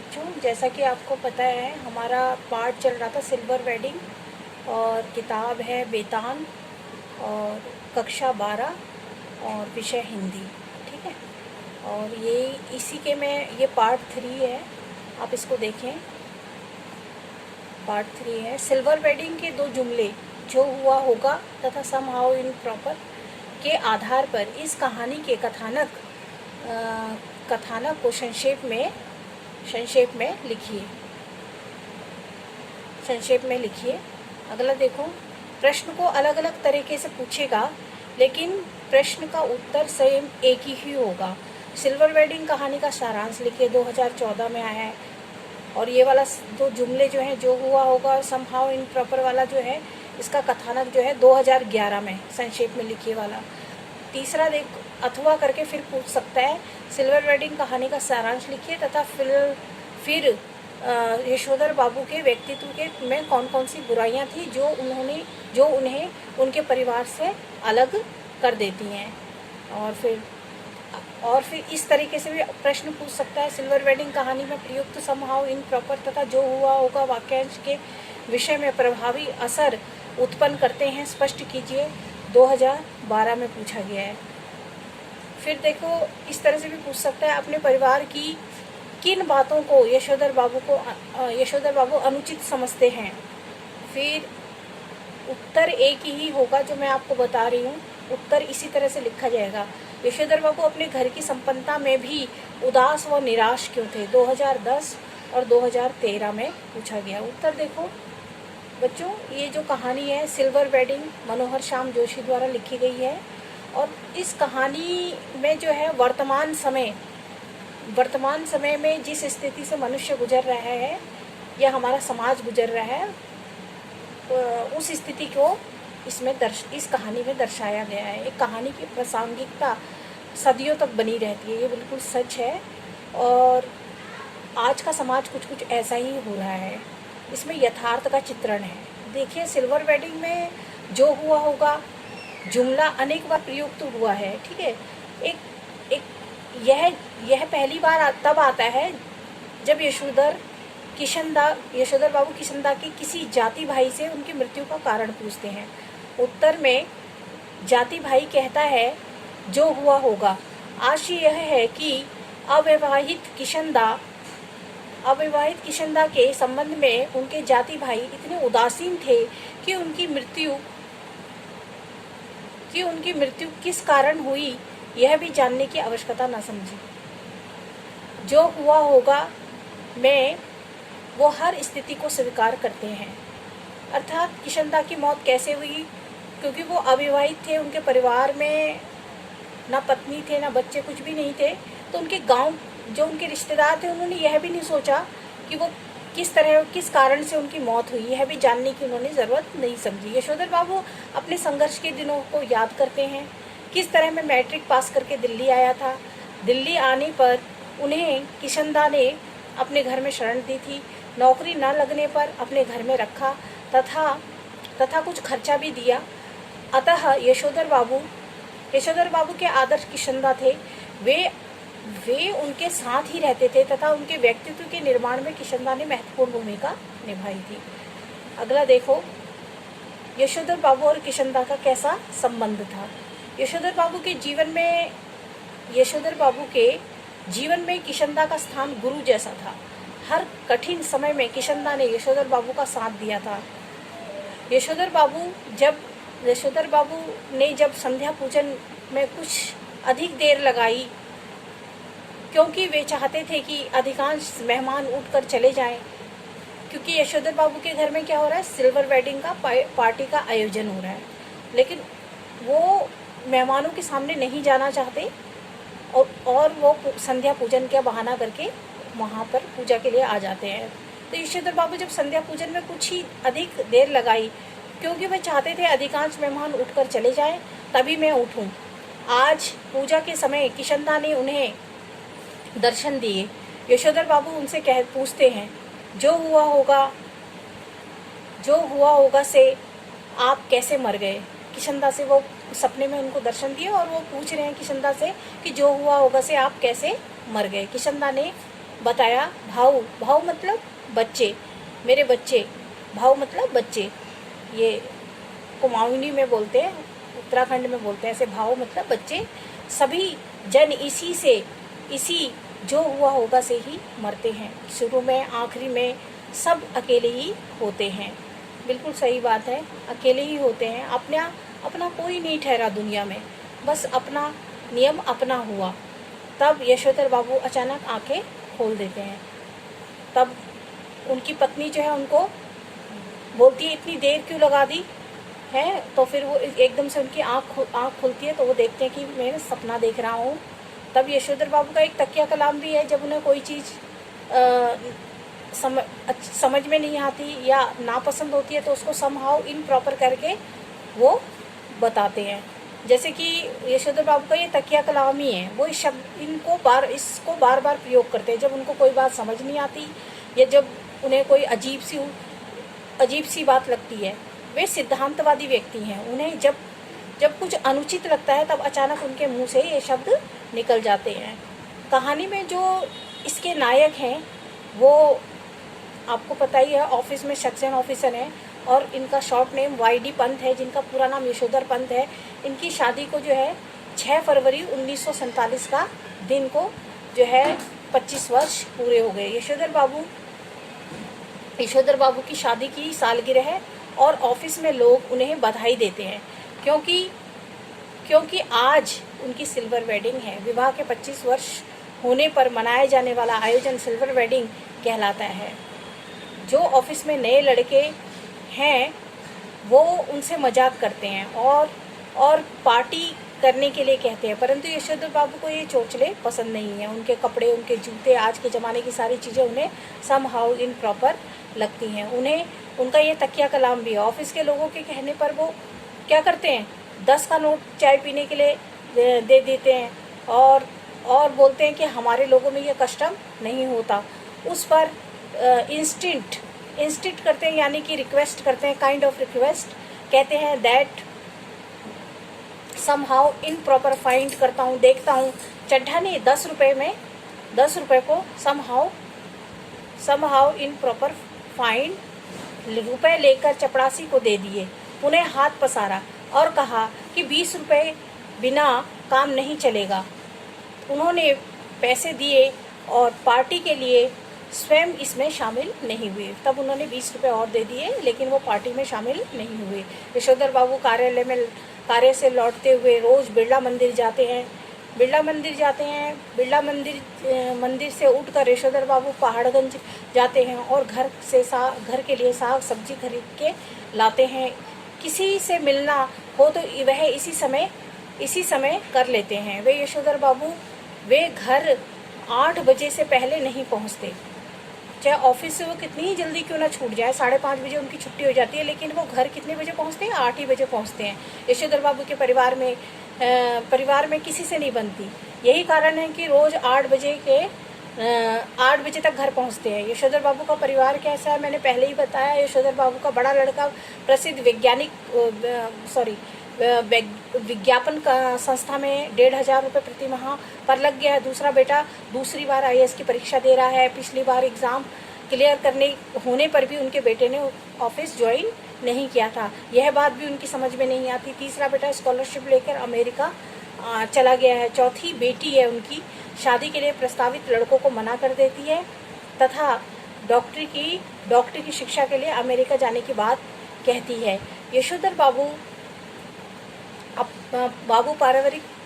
बच्चों, जैसा कि आपको पता है हमारा पाठ चल रहा था सिल्वर वेडिंग और किताब है बेतान और कक्षा 12 और विषय हिंदी। ठीक है, और ये इसी के में ये पार्ट 3 है, आप इसको देखें। पार्ट 3 है सिल्वर वेडिंग के दो जुमले जो हुआ होगा तथा सम हाउ इन प्रॉपर के आधार पर इस कहानी के कथानक को संक्षेप में लिखिए। अगला देखो, प्रश्न को अलग अलग तरीके से पूछेगा लेकिन प्रश्न का उत्तर सेम एक ही होगा। सिल्वर वेडिंग कहानी का सारांश लिखिए, 2014 में आया है। और ये वाला दो जुमले जो हैं, जो हुआ होगा समहाउ इन प्रॉपर वाला जो है, इसका कथानक जो है 2011 में संक्षेप में लिखिए वाला। तीसरा देख, अथवा करके फिर पूछ सकता है, सिल्वर वेडिंग कहानी का सारांश लिखिए तथा फिर यशोधर बाबू के व्यक्तित्व के में कौन कौन सी बुराइयां थी जो उन्हें उनके परिवार से अलग कर देती हैं। और फिर इस तरीके से भी प्रश्न पूछ सकता है, सिल्वर वेडिंग कहानी में प्रयुक्त समहाउ इन प्रॉपर तथा जो हुआ होगा वाक्यांश के विषय में प्रभावी असर उत्पन्न करते हैं, स्पष्ट कीजिए। 2012 में पूछा गया है। फिर देखो, इस तरह से भी पूछ सकता है, अपने परिवार की किन बातों को यशोधर बाबू अनुचित समझते हैं। फिर उत्तर एक ही होगा जो मैं आपको बता रही हूँ, उत्तर इसी तरह से लिखा जाएगा। यशोधर बाबू अपने घर की संपन्नता में भी उदास व निराश क्यों थे, 2010 और 2013 में पूछा गया। उत्तर देखो बच्चों, ये जो कहानी है सिल्वर वेडिंग मनोहर श्याम जोशी द्वारा लिखी गई है और इस कहानी में जो है वर्तमान समय में जिस स्थिति से मनुष्य गुजर रहा है या हमारा समाज गुजर रहा है, उस स्थिति को इस कहानी में दर्शाया गया है। एक कहानी की प्रासंगिकता सदियों तक बनी रहती है, ये बिल्कुल सच है। और आज का समाज कुछ ऐसा ही हो रहा है, इसमें यथार्थ का चित्रण है। देखिए, सिल्वर वेडिंग में जो हुआ होगा जुमला अनेक बार प्रयुक्त हुआ है। ठीक है, यह पहली बार तब आता है जब यशोधर बाबू किशनदा के किसी जाति भाई से उनकी मृत्यु का कारण पूछते हैं। उत्तर में जाति भाई कहता है जो हुआ होगा। आशय यह है कि अविवाहित किशनदा के संबंध में उनके जाति भाई इतने उदासीन थे कि उनकी मृत्यु किस कारण हुई यह भी जानने की आवश्यकता न समझी। जो हुआ होगा में वो हर स्थिति को स्वीकार करते हैं, अर्थात किशनदा की मौत कैसे हुई, क्योंकि वो अविवाहित थे, उनके परिवार में ना पत्नी थे ना बच्चे, कुछ भी नहीं थे। तो उनके गांव जो उनके रिश्तेदार थे उन्होंने यह भी नहीं सोचा कि वो किस कारण से उनकी मौत हुई, यह भी जानने की उन्होंने ज़रूरत नहीं समझी। यशोधर बाबू अपने संघर्ष के दिनों को याद करते हैं, किस तरह मैं मैट्रिक पास करके दिल्ली आया था। दिल्ली आने पर उन्हें किशनदा ने अपने घर में शरण दी थी, नौकरी न लगने पर अपने घर में रखा तथा कुछ खर्चा भी दिया। अतः यशोधर बाबू के आदर्श किशनदा थे। वे उनके साथ ही रहते थे तथा उनके व्यक्तित्व के निर्माण में किशनदा ने महत्वपूर्ण भूमिका निभाई थी। अगला देखो, यशोधर बाबू और किशनदा का कैसा संबंध था। यशोधर बाबू के जीवन में किशनदा का स्थान गुरु जैसा था। हर कठिन समय में किशनदा ने यशोधर बाबू का साथ दिया था। यशोधर बाबू ने जब संध्या पूजन में कुछ अधिक देर लगाई, क्योंकि वे चाहते थे कि अधिकांश मेहमान उठकर चले जाएं, क्योंकि यशोधर बाबू के घर में क्या हो रहा है, सिल्वर वेडिंग का पार्टी का आयोजन हो रहा है, लेकिन वो मेहमानों के सामने नहीं जाना चाहते और वो संध्या पूजन का बहाना करके वहाँ पर पूजा के लिए आ जाते हैं। तो यशोधर बाबू जब संध्या पूजन में कुछ ही अधिक देर लगाई, क्योंकि वे चाहते थे अधिकांश मेहमान उठकर चले जाएं, तभी मैं उठूं। आज पूजा के समय किशनदा ने उन्हें दर्शन दिए। यशोधर बाबू उनसे पूछते हैं, जो हुआ होगा से आप कैसे मर गए। किशनदा से वो सपने में उनको दर्शन दिए और वो पूछ रहे हैं किशनदा से कि जो हुआ होगा से आप कैसे मर गए। किशनदा ने बताया। भाऊ, भाऊ मतलब बच्चे, मेरे बच्चे, भाऊ मतलब बच्चे, ये कुमाऊनी में बोलते हैं, उत्तराखंड में बोलते हैं ऐसे, भाऊ मतलब बच्चे। सभी जन इसी जो हुआ होगा से ही मरते हैं, शुरू में आखिरी में सब अकेले ही होते हैं। बिल्कुल सही बात है, अकेले ही होते हैं। अपना कोई नहीं ठहरा दुनिया में, बस अपना नियम अपना हुआ। तब यशोधर बाबू अचानक आंखें खोल देते हैं। तब उनकी पत्नी जो है उनको बोलती है, इतनी देर क्यों लगा दी है? तो फिर वो एकदम से उनकी आँख खुलती है, तो वो देखते हैं कि मैं सपना देख रहा हूँ। तब यशोधर बाबू का एक तकिया कलाम भी है, जब उन्हें कोई चीज़ समझ में नहीं आती या नापसंद होती है तो उसको समहाउ इम्प्रॉपर करके वो बताते हैं। जैसे कि यशोधर बाबू का ये तकिया कलाम ही है, वो इस इसको बार बार प्रयोग करते हैं जब उनको कोई बात समझ नहीं आती या जब उन्हें कोई अजीब सी बात लगती है। वे सिद्धांतवादी व्यक्ति हैं, उन्हें जब कुछ अनुचित लगता है तब अचानक उनके मुंह से ये शब्द निकल जाते हैं। कहानी में जो इसके नायक हैं वो आपको पता ही है, ऑफिस में सेक्शन ऑफिसर हैं और इनका शॉर्ट नेम वाईडी पंत है, जिनका पूरा नाम यशोधर पंत है। इनकी शादी को जो है 6 फरवरी 1947 का दिन को जो है 25 वर्ष पूरे हो गए। यशोधर बाबू की शादी की सालगिरह है और ऑफिस में लोग उन्हें बधाई देते हैं क्योंकि आज उनकी सिल्वर वेडिंग है। विवाह के 25 वर्ष होने पर मनाए जाने वाला आयोजन सिल्वर वेडिंग कहलाता है। जो ऑफिस में नए लड़के हैं वो उनसे मजाक करते हैं और पार्टी करने के लिए कहते हैं, परंतु यशोधर बाबू को ये चोचले पसंद नहीं है। उनके कपड़े, उनके जूते, आज के ज़माने की सारी चीज़ें उन्हें समहाउ इम्प्रॉपर लगती हैं। उनका ये तकिया कलाम भी है। ऑफिस के लोगों के कहने पर वो क्या करते हैं, 10 का नोट चाय पीने के लिए दे देते हैं और बोलते हैं कि हमारे लोगों में ये कस्टम नहीं होता। उस पर इंस्टिंक्ट करते हैं, यानी कि रिक्वेस्ट करते हैं, काइंड ऑफ रिक्वेस्ट कहते हैं दैट समहाउ इम्प्रॉपर फाइंड करता हूँ, देखता हूँ चड्ढा ने 10 रुपये को समहाउ इम्प्रॉपर फाइंड रुपए लेकर चपरासी को दे दिए। उन्हें हाथ पसारा और कहा कि 20 रुपये बिना काम नहीं चलेगा। उन्होंने पैसे दिए और पार्टी के लिए स्वयं इसमें शामिल नहीं हुए। तब उन्होंने 20 रुपये और दे दिए, लेकिन वो पार्टी में शामिल नहीं हुए। यशोधर बाबू कार्य से लौटते हुए रोज़ बिरला मंदिर जाते हैं। मंदिर से उठकर यशोधर बाबू पहाड़गंज जाते हैं और घर के लिए साग सब्जी खरीद के लाते हैं। किसी से मिलना हो तो वह इसी समय कर लेते हैं। वे घर 8 बजे से पहले नहीं पहुंचते, चाहे ऑफिस से वो कितनी ही जल्दी क्यों ना छूट जाए। 5:30 बजे उनकी छुट्टी हो जाती है, लेकिन वो घर कितने बजे पहुंचते हैं? 8 ही बजे पहुंचते हैं। यशोधर बाबू के परिवार में किसी से नहीं बनती। यही कारण है कि रोज़ 8 बजे तक घर पहुंचते हैं। यशोधर बाबू का परिवार कैसा है मैंने पहले ही बताया। यशोधर बाबू का बड़ा लड़का प्रसिद्ध विज्ञापन का संस्था में 1,500 रुपये प्रति माह पर लग गया है। दूसरा बेटा दूसरी बार IAS की परीक्षा दे रहा है। पिछली बार एग्ज़ाम क्लियर होने पर भी उनके बेटे ने ऑफिस ज्वाइन नहीं किया था, यह बात भी उनकी समझ में नहीं आती। तीसरा बेटा स्कॉलरशिप लेकर अमेरिका चला गया है। चौथी बेटी है उनकी, शादी के लिए प्रस्तावित लड़कों को मना कर देती है तथा डॉक्टरी की शिक्षा के लिए अमेरिका जाने की बात कहती है। यशोधर बाबू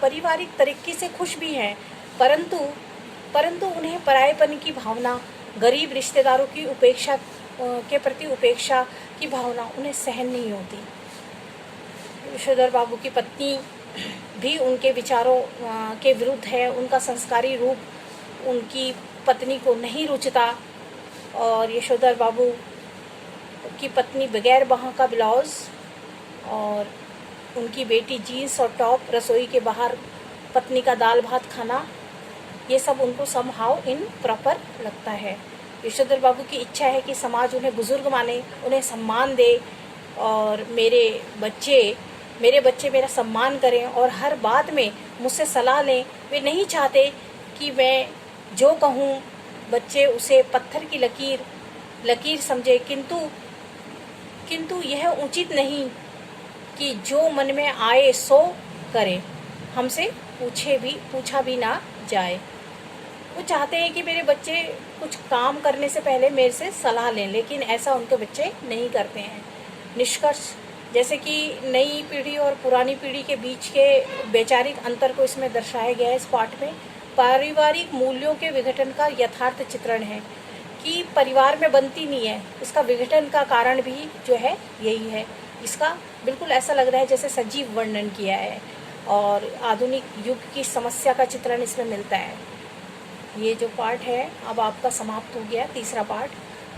पारिवारिक तरीके से खुश भी हैं, परंतु उन्हें परायेपन की भावना, गरीब रिश्तेदारों की उपेक्षा के प्रति उपेक्षा की भावना उन्हें सहन नहीं होती। यशोधर बाबू की पत्नी भी उनके विचारों के विरुद्ध है। उनका संस्कारी रूप उनकी पत्नी को नहीं रुचता और यशोधर बाबू की पत्नी बगैर बाहों का ब्लाउज और उनकी बेटी जीन्स और टॉप, रसोई के बाहर पत्नी का दाल भात खाना, ये सब उनको समहाउ इम्प्रॉपर लगता है। यशोधर बाबू की इच्छा है कि समाज उन्हें बुजुर्ग माने, उन्हें सम्मान दे और मेरे बच्चे मेरा सम्मान करें और हर बात में मुझसे सलाह लें। वे नहीं चाहते कि मैं जो कहूँ बच्चे उसे पत्थर की लकीर समझे, किंतु यह उचित नहीं कि जो मन में आए सो करे, हमसे पूछा भी ना जाए। वो चाहते हैं कि मेरे बच्चे कुछ काम करने से पहले मेरे से सलाह लें, लेकिन ऐसा उनके बच्चे नहीं करते हैं। निष्कर्ष, जैसे कि नई पीढ़ी और पुरानी पीढ़ी के बीच के वैचारिक अंतर को इसमें दर्शाया गया है। इस पाठ में पारिवारिक मूल्यों के विघटन का यथार्थ चित्रण है कि परिवार में बनती नहीं है, इसका विघटन का कारण भी जो है यही है। इसका बिल्कुल ऐसा लग रहा है जैसे सजीव वर्णन किया है, और आधुनिक युग की समस्या का चित्रण इसमें मिलता है। ये जो पार्ट है अब आपका समाप्त हो गया, तीसरा पार्ट।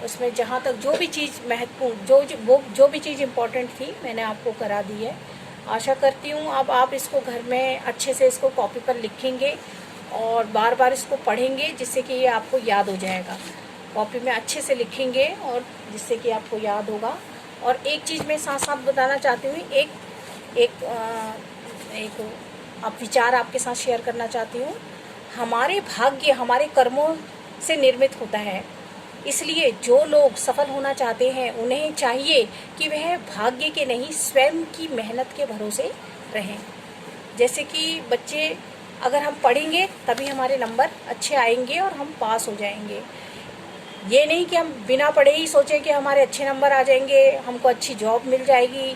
उसमें जहाँ तक जो भी चीज़ महत्वपूर्ण, जो भी चीज़ इम्पोर्टेंट थी मैंने आपको करा दी है। आशा करती हूँ अब आप इसको घर में अच्छे से इसको कॉपी पर लिखेंगे और बार बार इसको पढ़ेंगे, जिससे कि ये आपको याद हो जाएगा। कॉपी में अच्छे से लिखेंगे और जिससे कि आपको याद होगा। और एक चीज़ मैं साथ साथ बताना चाहती हूँ, एक आप विचार आपके साथ शेयर करना चाहती हूँ। हमारे भाग्य हमारे कर्मों से निर्मित होता है, इसलिए जो लोग सफल होना चाहते हैं उन्हें चाहिए कि वह भाग्य के नहीं स्वयं की मेहनत के भरोसे रहें। जैसे कि बच्चे, अगर हम पढ़ेंगे तभी हमारे नंबर अच्छे आएंगे और हम पास हो जाएंगे। ये नहीं कि हम बिना पढ़े ही सोचें कि हमारे अच्छे नंबर आ जाएंगे, हमको अच्छी जॉब मिल जाएगी,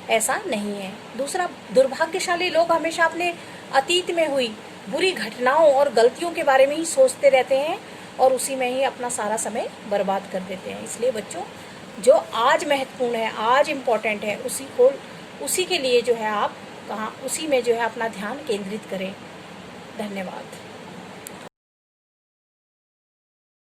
ऐसा नहीं है। दूसरा, दुर्भाग्यशाली लोग हमेशा अपने अतीत में हुई बुरी घटनाओं और गलतियों के बारे में ही सोचते रहते हैं और उसी में ही अपना सारा समय बर्बाद कर देते हैं। इसलिए बच्चों, जो आज महत्वपूर्ण है, आज इम्पोर्टेंट है, उसी के लिए जो है आप उसी में जो है अपना ध्यान केंद्रित करें। धन्यवाद।